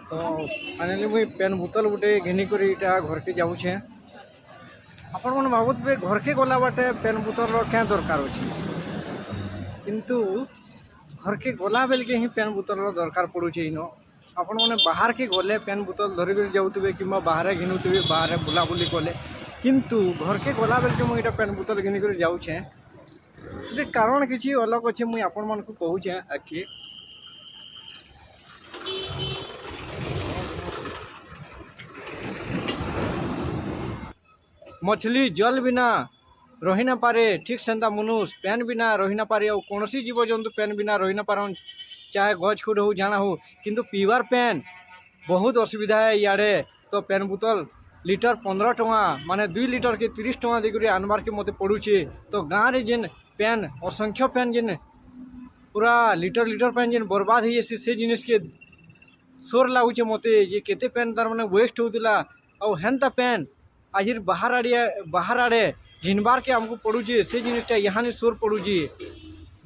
तो फाइनाली मुई पेन बोतल गोटे घिनिकर इटा घर के जाऊे। आपण मैंने भावुवे घर के गला बाटे पेन बोतल क्या दरकार अच्छे, किंतु घर के गला बेल के ही पेन बोतल दरकार पड़ुचे। इन आपण मैंने बाहर के गले पेन बोतल धरिक जाऊे कि बाहर घिनुवे बाहर बुलाबुली कले, किंतु घर के गला बेल के मुझे पेन बोतल घिनिकर जाऊे। कारण किसी अलग अच्छे मुई आपण मन को कहूचे आखि। मछली जल बिना रही ना पारे, ठीक सेंता मनुष्य पेन बिना रही ना पारे। और कौन सी जीव जंतु पेन बिना रही ना पारन, चाहे गच खुद हो जाना हो, किंतु पीवार पेन बहुत असुविधा है इे। तो पेन बोतल लीटर 15 टଙ୍କା माने 2 लीटर के 30 टଙ୍କା देकर आनबार के मत पड़ुचे। तो गाँव में जेन पेन असंख्य पेन जेन पूरा लीटर लीटर पेन जेन बर्बाद हो जाए से जिनिस के शोर लगुचे मते जे केते पेन तार माने वेस्ट होतिला। और हेन्ता पेन आज बाहर आड़े घिनबार के आमको पड़ुचे से जिनिसटा यहाँ शोर पड़ुचे।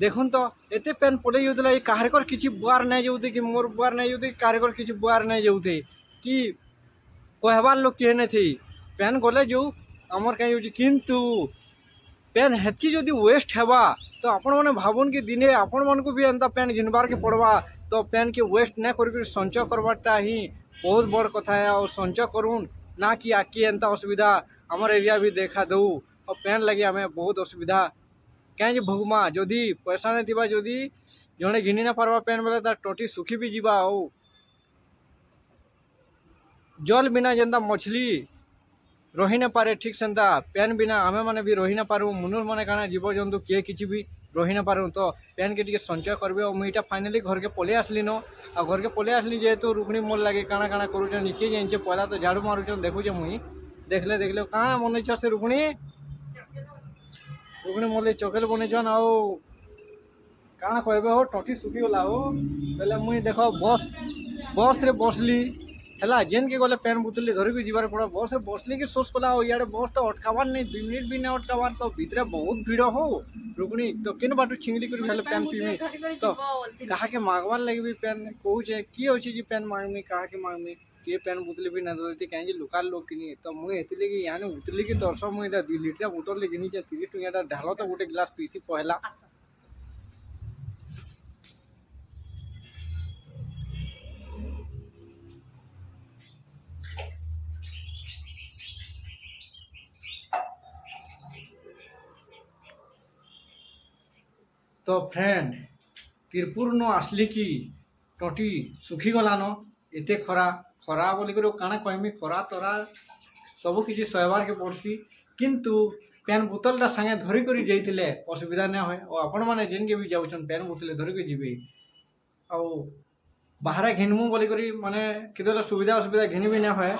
देखुन तो एते पेन पड़े जाऊला काहरकर किसी बुआर नहीं जाऊे कि मोर बुआर नहीं जाऊे, काहरकर किसी बुआर नहीं जाऊे कि कहबार लोग किए नहीं थी पेन गले जो आमर कहीं किंतु पेन हेतकी जदि वेस्ट हेबा तो आपण मैंने भावन कि दिने आपण मन को भी एंता पेन घिनबार के पड़वा। तो पेन के वेस्ट नहीं कर संचय करवाटा ही बहुत बड़ कथा है। और संचय करूँ ना कि आके एंता असुविधा आमर एरिया भी देखा दऊ। और पेन लगे आम बहुत असुविधा कहीं भोगमा जदि पैसा नहीं थी जदि जड़े घिनी ना पार्बा पेन बेले तार टोटी सुखी भी जीवा। और जल बिना जेनता मछली रही ना पारे, ठीक सेंता पेन बिना आमे माने भी रही ना पारू। मनुष्य माने काना जीव जंतु किए किसी भी रही ना पारू। तो पेन के संचय करबे। और मुझे फाइनाली घर के पलि आसली न। और घर के पलि आसली जेहेतु रुकनी मोल लगे काना काना करूचन निके जाइए पहला तो झाड़ू मारुचन देखुचे मुई देखले देखले कहाँ मन इच्छा से रुकनी मोल चकेल बनईछन। आउ काना कहबे हो टटी सुखीगला हो पहले मुई देख बस रे बसली है जेन के गले पेन बोतल धरिक जीवार पड़ा बस बसली कि सोच कला इे बस तो अटकाबार नहीं 2 मिनट भी नहीं अटकाबार। तो भितर बहुत भीड़ हो रुकनी तो किन बाटू छिंगली कर पहले पेन पीमी तो कहा के मांगवार लगे पेन कहे किए अच्छे जी पेन मांगमी कहा के मांगमी किए पेन बोतल भी ना धरती कहीं लोकाल लोग किनी। तो मुझे एथि यहाँ उतरली कि दर्श मुझे 2 लीटर बोतल घिनी 30 टଙ୍କା ढाल तो गोटे गिलास पीसी पहला। तो फ्रेंड तिरपुर न आसली कि टटी सुखीगलान एते खरा खरा बोलिक काना कहमी खरा तरा सबकि सहबार के पड़सी। किंतु पेन बोतलटा सागे धरिक जाइए असुविधा नहीं हुए। और आपण मैंने जेन के भी जाऊन पेन बोतल धरिक जी आउ बाहर घिनमु बोलिक माने केतला सुविधा असुविधा घिनी भी नहीं हुए।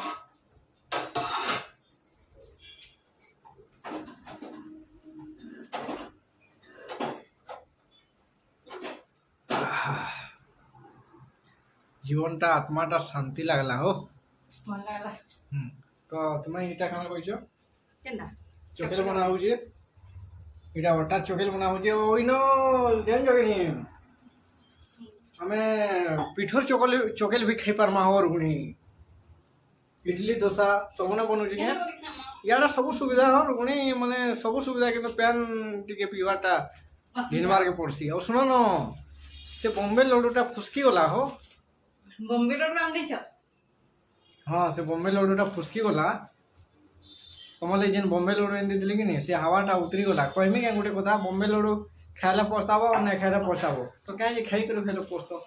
जीवनटा आत्माटा शांति लगला हो मन लागला। तो तुम्हें इटा खाना कहिछो केनटा चोकेल बनाउजे इटा अटा चोकेल बनाउजे ओइनो जेन जगनी हमें पिठोर चोकेल भी खाई पारमा हो रुगुणी इडली डोसा सबने बनुजे के याडा सब सुविधा हो रुगुणी माने सब सुविधा के तो पेन टिके पीवाटा घिनबार के पड़सी। और सुनो न से बॉम्बे लड्डूटा फुसकी गला हो बॉम्बे लड्डू आम देछ। हाँ से बॉम्बे लड्डूटा फुसकी गला कमल जेन बॉम्बे लड्डू एन दी कि नहीं से हवाटा उतरी गला कहमी क्या गोटे कथा बॉम्बे लड्डू खाइले पछताब और नहीं खाइले पछताब। तो कहीं खाई कर पछतो